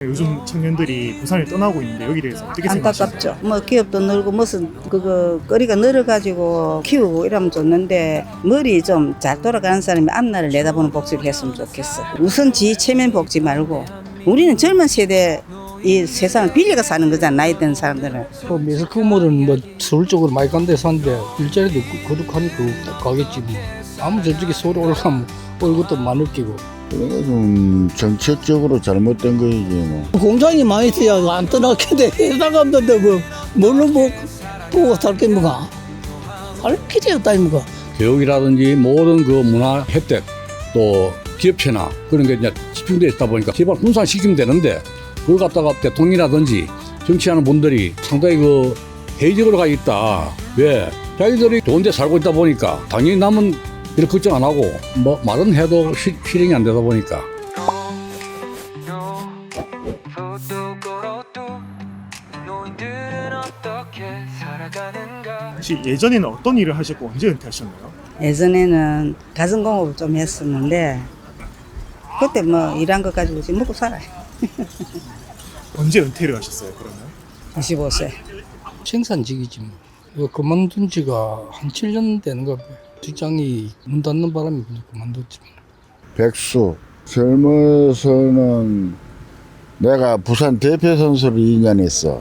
요즘 청년들이 부산을 떠나고 있는데 여기에 대해서 어떻게 생각하시나요? 안타깝죠. 뭐 기업도 늘고 무슨 그거 거리가 늘어가지고 키우고 이러면 좋는데 머리 좀 잘 돌아가는 사람이 앞날을 내다보는 복지를 했으면 좋겠어. 우선 지 체면 복지 말고 우리는 젊은 세대 이 세상을 빌려가 사는 거잖아. 나이 든 사람들은. 매스컴물은 뭐 서울 쪽으로 많이 간데 사는데 일자리도 거룩하니까 가겠지 뭐. 아무 저쪽에 서울 올라가면 얼굴도 많을 끼고. 그러니까 좀 정책적으로 잘못된 거이지 뭐. 공장이 많이 있어야 안 떠나게 돼. 회사 갔는데 그 뭘로 보고 살게 뭐가. 할 길이 없다 이거가. 교육이라든지 모든 그 문화 혜택 또 기업체나 그런 게 이제 집중되어 있다 보니까 제발 분산시키면 되는데 그걸 갖다가 대통령이라든지 정치하는 분들이 상당히 그 회의적으로 가 있다. 왜? 자기들이 좋은 데 살고 있다 보니까 당연히 남은 이렇게 걱정 안 하고 뭐 말은 해도 실행이 안 되다 보니까. 혹시 예전에는 어떤 일을 하셨고 언제 은퇴하셨나요? 예전에는 가정공업을 좀 했었는데 그때 뭐 일한 것 가지고 지금 먹고 살아요. 언제 은퇴를 하셨어요 그러면? 25세. 생산직이지 뭐. 이거 그만둔 지가 한 7년 되는가 봐요. 직장이 문 닫는 바람에 그냥 그만뒀지. 백수 젊어서는 내가 부산 대표 선수를 2년 했어.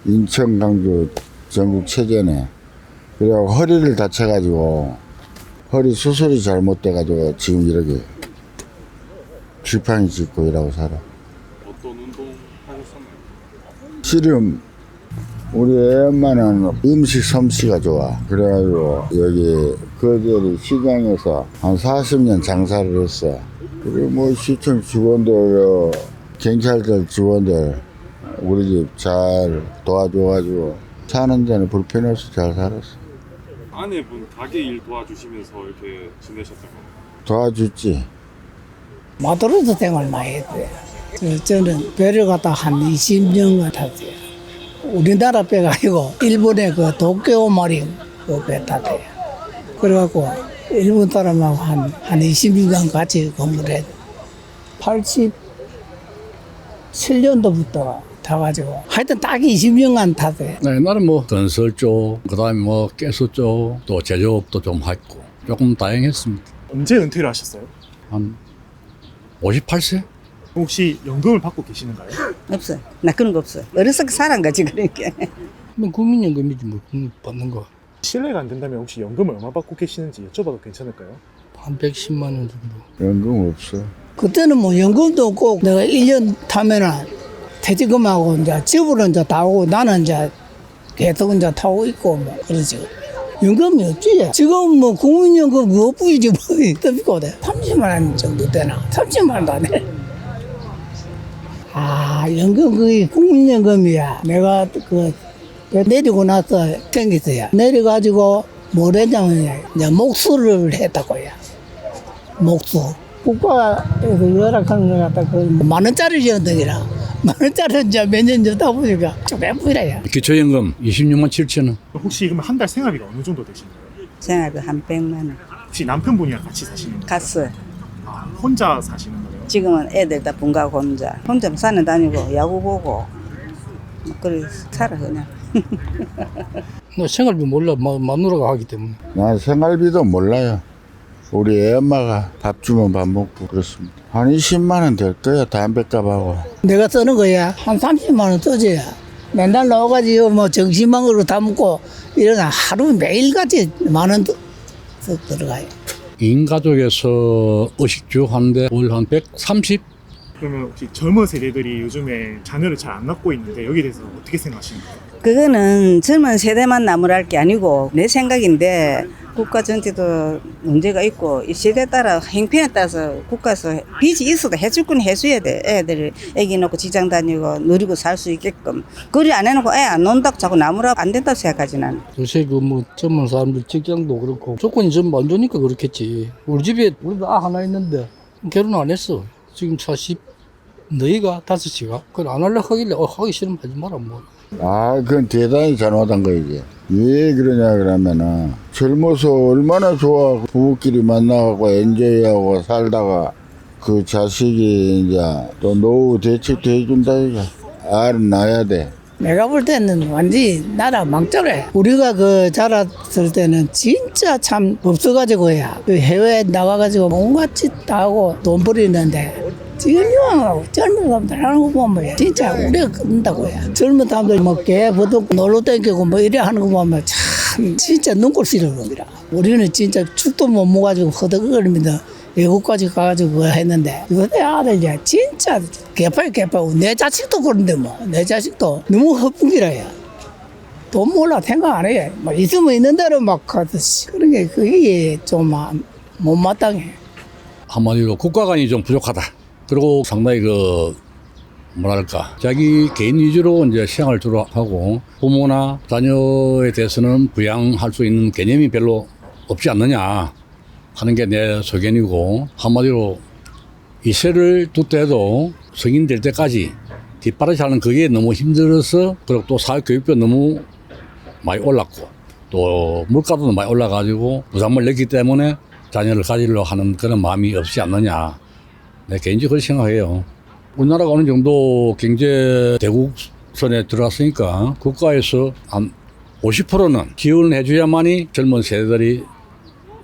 인천 강주 전국 체전에. 그래고 허리를 다쳐가지고 허리 수술이 잘못돼가지고 지금 이렇게 지팡이 짚고 일하고 살아. 어떤 운동 하셨었나요? 씨름. 우리 애 엄마는 음식 솜씨가 좋아. 그래가지고 여기 거제리 시장에서 한 40년 장사를 했어. 그리고 뭐 시청 직원들, 경찰들 직원들 우리 집 잘 도와줘가지고 사는 데는 불편 없이 잘 살았어. 아내분 가게 일 도와주시면서 이렇게 지내셨던 건가요? 도와줬지. 마도로도 생활 많이 했어요. 저는 배를 갖다 한 20년간 탔어요. 우리나라 배가 아니고 일본의 그 도쿄 마린 그 배 탔어요. 그래갖고 일본 사람하고 한 20년간 같이 근무를 했어요. 87년도부터 타가지고 하여튼 딱 20년간 탔어요. 옛날에 뭐 건설 쪽, 그다음에 뭐 가스 쪽, 또 제조업도 좀 했고 조금 다양했습니다. 언제 은퇴를 하셨어요? 한 58세? 혹시 연금을 받고 계시는가요? 없어요. 나 그런 거 없어요. 어려서 살은 거지 그러니까. 뭐 국민연금이지 뭐 국민 받는 거. 실례가 안 된다면 혹시 연금을 얼마 받고 계시는지 여쭤봐도 괜찮을까요? 한 110만 원 정도. 연금 없어. 그때는 뭐 연금도 없고 내가 1년 타면은 퇴직금하고 이제 집으로 이제 다 오고 나는 이제 계속 이제 타고 있고 뭐 그러지. 연금이 없지. 지금 뭐 국민연금 그거 뿌이지 뭐 어떻게 돼. 30만 원 정도 되나? 30만 원도 안 돼. 아, 연금 그게 국민연금이야. 내가 그 내리고 나서 생겼어요. 내려가지고 뭘 했냐면 이제 목수를 했다고요. 목수. 국가에서 열악하는 거 갖다 그 만 원짜리 연등이라. 만 원짜리 이제 몇 년 줬다 보니까 좀 예쁘라요. 기초연금 26만 7천 원. 혹시 그러면 한 달 생활비가 어느 정도 되시나요? 생활비 한 100만 원. 혹시 남편분이랑 같이 사시는 거예요? 갔어요. 혼자 사시는 거예요? 지금은 애들 다 분가하고 혼자 산에 다니고 야구 보고 뭐 그래 살아 그냥. 너 생활비 몰라 마누라가 하기 때문에. 난 생활비도 몰라요. 우리 애 엄마가 밥 주면 밥 먹고 그렇습니다. 한 20만 원 될 거야. 담배값하고. 내가 쓰는 거야. 한 30만 원 써줘야. 맨날 나와가지고 뭐 정신망으로 다 먹고 이러나 하루 매일같이 만 원 들어가요. 2인 가족에서 의식주 하는데 월 한 130? 그러면 혹시 젊은 세대들이 요즘에 자녀를 잘 안 낳고 있는데 여기에 대해서 어떻게 생각하십니까? 그거는 젊은 세대만 나무랄 게 아니고 내 생각인데 국가 전체도 문제가 있고 이 세대에 따라 행편에 따라서 국가에서 빚이 있어도 해줄 건 해줘야 돼. 애들 애기 놓고 직장 다니고 누리고 살 수 있게끔. 그리 안 해놓고 애 안 논다고 자꾸 나무라 안 된다고 생각하지 나는. 요새 그 뭐 젊은 사람들 직장도 그렇고 조건이 좀 안 좋으니까 그렇겠지. 우리 집에 우리도 아 하나 있는데 결혼 안 했어. 지금 40 너희가 5시가 그걸 안 하려고 하길래 하기 싫으면 하지 마라 뭐. 아, 그건 대단히 잘못한 거이지. 왜 그러냐 그러면은 젊어서 얼마나 좋아. 부부끼리 만나고 엔조이하고 살다가 그 자식이 이제 또 노후 대책도 해준다 이거. 알은 낳아야 돼. 내가 볼 때는 완전히 나라 망자래. 우리가 그 자랐을 때는 진짜 참 없어가지고야. 그 해외에 나가가지고 온갖 짓 다 하고 돈 버리는데 지금 이왕하고 젊은 사람들 하는 거 보면 진짜 우리가 끝난다고요. 젊은 사람들 뭐개 버독 놀러 다니고 뭐 이래 하는 거 보면 참 진짜 눈꼴 시리는 겁니다. 우리는 진짜 죽도 못 먹어가지고 허덕거리면서 외국까지 가가지고 그거 했는데 이거 내 아들이야 진짜 개파고 내 자식도 그런데 뭐 내 자식도 너무 허풍이라야 돈 몰라 생각 안 해. 막 있으면 있는 대로 막 하듯이 그런 게 그게 좀 못마땅해. 한마디로 국가관이 좀 부족하다. 그리고 상당히 뭐랄까 자기 개인 위주로 이제 시행을 주로 하고 부모나 자녀에 대해서는 부양할 수 있는 개념이 별로 없지 않느냐 하는 게 내 소견이고, 한마디로 이 세를 둘때도 성인 될 때까지 뒷바라지 하는 그게 너무 힘들어서, 그리고 또 사회교육비 너무 많이 올랐고 또 물가도 많이 올라가지고 부담을 냈기 때문에 자녀를 가지려고 하는 그런 마음이 없지 않느냐, 내 개인적으로 생각해요. 우리나라가 어느 정도 경제 대국선에 들어왔으니까 국가에서 한 50%는 지원을 해줘야만이 젊은 세대들이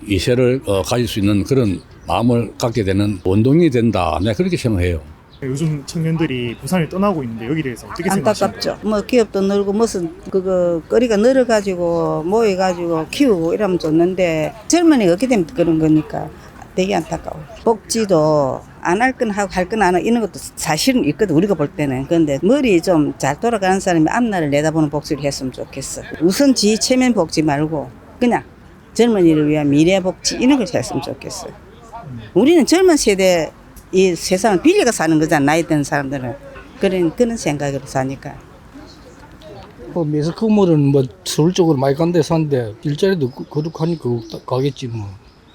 이 세를 가질 수 있는 그런 마음을 갖게 되는 원동력이 된다. 내가 그렇게 생각해요. 요즘 청년들이 부산을 떠나고 있는데 여기에 대해서 어떻게 생각하십니까? 안타깝죠. 뭐 기업도 늘고 무슨 그거 거리가 늘어가지고 모여가지고 키우고 이러면 좋는데 젊은이가 어떻게 되면 그런 거니까 되게 안타까워. 복지도 안 할 건 하고 할 건 안 하고 이런 것도 사실은 있거든 우리가 볼 때는. 그런데 머리 좀 잘 돌아가는 사람이 앞날을 내다보는 복지를 했으면 좋겠어. 우선 지 체면 복지 말고 그냥 젊은이를 위한 미래 복지 이런 걸 했으면 좋겠어요. 우리는 젊은 세대 이 세상을 빌려가 사는 거잖아. 나이 든 사람들은 그런 생각으로 사니까. 뭐 매스컴물은 뭐 서울 쪽으로 많이 간데 사는데 일자리도 거룩하니까 가겠지 뭐.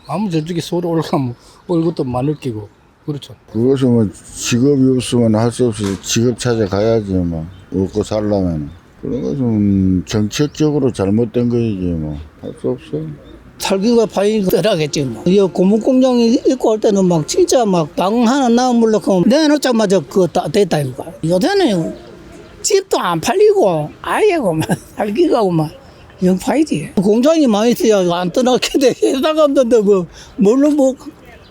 아무 저쪽에 서울 올라가면 월급도 많을 끼고 그렇죠. 그것은 뭐 직업이 없으면 할 수 없이 직업 찾아가야지 뭐. 먹고 살려면. 그런 것은 정책적으로 잘못된 거이지 뭐. 할 수 없어. 살기가 파이 들어가겠지 뭐. 이 고무공장이 있고 할 때는 막 진짜 막 당 하나 나오려고 내놓자마자 그거 다 됐다 이거. 요새는 집도 안 팔리고 아예 그만 살기가 그만 영파이지. 공장이 많이 있어야 안 떠나게 돼. 해당 없는데 뭐 뭘로 뭐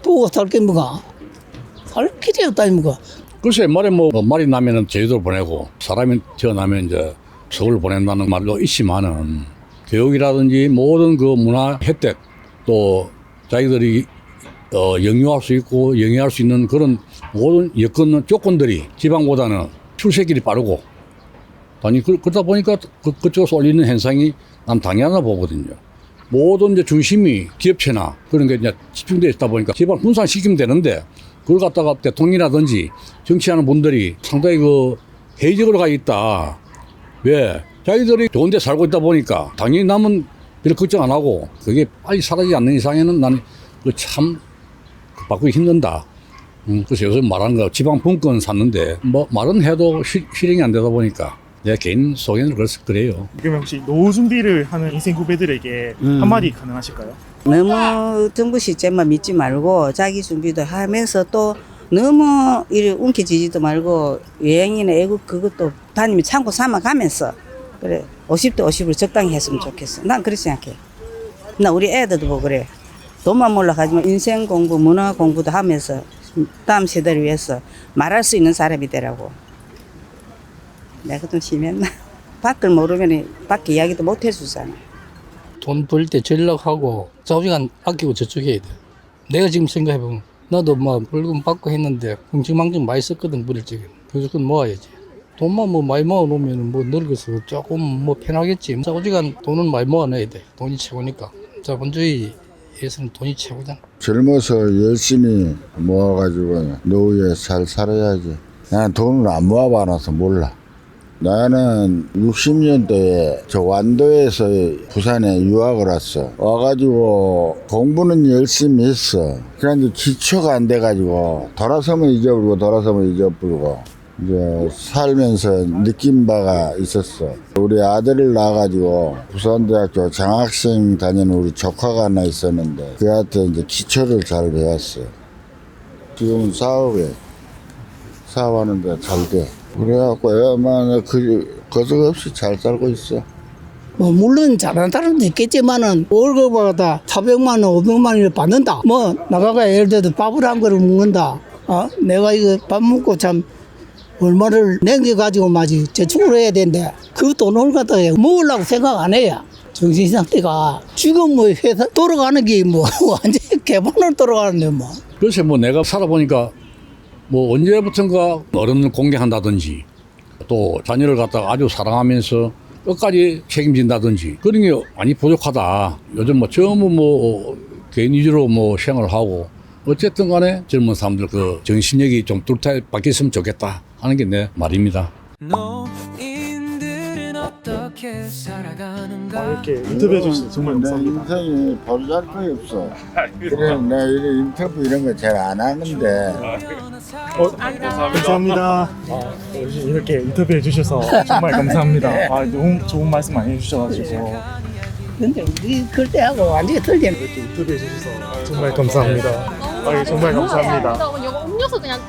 보고 살게 뭐가 살 길이 없다 이거가. 글쎄 말에 뭐 말이 나면은 제주도 보내고 사람이 태어나면 이제 서울 보낸다는 말도 있지만은 교육이라든지 모든 그 문화 혜택 또 자기들이 영유할 수 있고 영위할 수 있는 그런 모든 여건 조건들이 지방보다는 출세길이 빠르고 아니 그러다 보니까 그쪽에서 올리는 현상이 난 당연하다 보거든요. 모든 이제 중심이 기업체나 그런 게 이제 집중되어 있다 보니까 지방 분산시키면 되는데 그걸 갖다가 대통령이라든지 정치하는 분들이 상당히 회의적으로 가 있다. 왜? 자기들이 좋은 데 살고 있다 보니까 당연히 남은 별 걱정 안 하고 그게 빨리 사라지지 않는 이상에는 나는 참 바꾸기 힘든다. 그래서 요즘 말하는 거 지방 분권 샀는데 뭐 말은 해도 실행이 안 되다 보니까 내 개인 소견으로 그래요. 그러면 혹시 노후 준비를 하는 인생 후배들에게 한마디 가능하실까요? 너무 정부 시스템만 믿지 말고 자기 준비도 하면서 또 너무 이래 움켜쥐지도 말고 여행이나 애국 그것도 다니면 참고 삼아가면서 그래 50대 50으로 적당히 했으면 좋겠어. 난 그렇게 생각해. 나 우리 애들도 보고 그래. 돈만 몰라가지만 인생 공부, 문화 공부도 하면서 다음 세대를 위해서 말할 수 있는 사람이 되라고. 내가 좀 심했나? 밖을 모르면 밖에 이야기도 못 해주잖아. 돈 벌 때 전락하고 좌우지간 아끼고 저쪽 해야 돼. 내가 지금 생각해보면 나도 막 벌금 받고 했는데 흥청망청 많이 썼거든 물질적인. 그래서 그건 모아야지. 돈만 뭐 많이 모아놓으면 뭐 늙어서 조금 뭐 편하겠지. 좌우지간 돈은 많이 모아놔야 돼. 돈이 최고니까. 자본주의에서는 돈이 최고잖아. 젊어서 열심히 모아가지고 노후에 잘 살아야지. 난 돈을 안 모아봐놔서 몰라. 나는 60년대에 저 완도에서 부산에 유학을 왔어. 와가지고 공부는 열심히 했어. 그런데 기초가 안 돼가지고 돌아서면 잊어버리고 이제 살면서 느낀 바가 있었어. 우리 아들을 낳아가지고 부산대학교 장학생 다니는 우리 조카가 하나 있었는데 그한테 이제 기초를 잘 배웠어. 지금 사업하는데 잘 돼. 그래갖고 애만 거저없이 잘 살고 있어. 뭐 물론 잘하는 사람도 있겠지만은 월급보다 400만 원, 500만 원을 받는다. 뭐 나가가 예를 들어서 밥을 한 그릇 먹는다. 내가 이거 밥 먹고 참 얼마를 남겨가지고 마지 저축을 해야 되는데 그 돈을 갖다가 먹으려고 생각 안 해요. 정신 상태가 지금 뭐 회사 돌아가는 게 뭐 완전히 개판으로 돌아가는데 뭐. 글쎄 뭐 내가 살아보니까 뭐 언제부턴가 어른을 공개한다든지 또 자녀를 갖다가 아주 사랑하면서 끝까지 책임진다든지 그런 게 많이 부족하다. 요즘 뭐 전부 뭐 개인 위주로 뭐 생활을 하고 어쨌든 간에 젊은 사람들 그 정신력이 좀 뚜렷하게 바뀌었으면 좋겠다 하는 게 내 말입니다. 노인들은 어떻게 살아가는가. 이렇게 인터뷰해 주셔서 정말 내 감사합니다. 인생이 버릇할 거 없어. 그래, 나 이런 인터뷰 이런 거 잘 안 하는데. 감사합니다. 이렇게 인터뷰해 주셔서 정말 감사합니다. 너무 좋은 말씀 많이 해주셔가지고 근데 우리 그때하고 완전히 틀리네. 이렇게 인터뷰해 주셔서 정말 감사합니다. 정말 감사합니다. 이거 음료수 그냥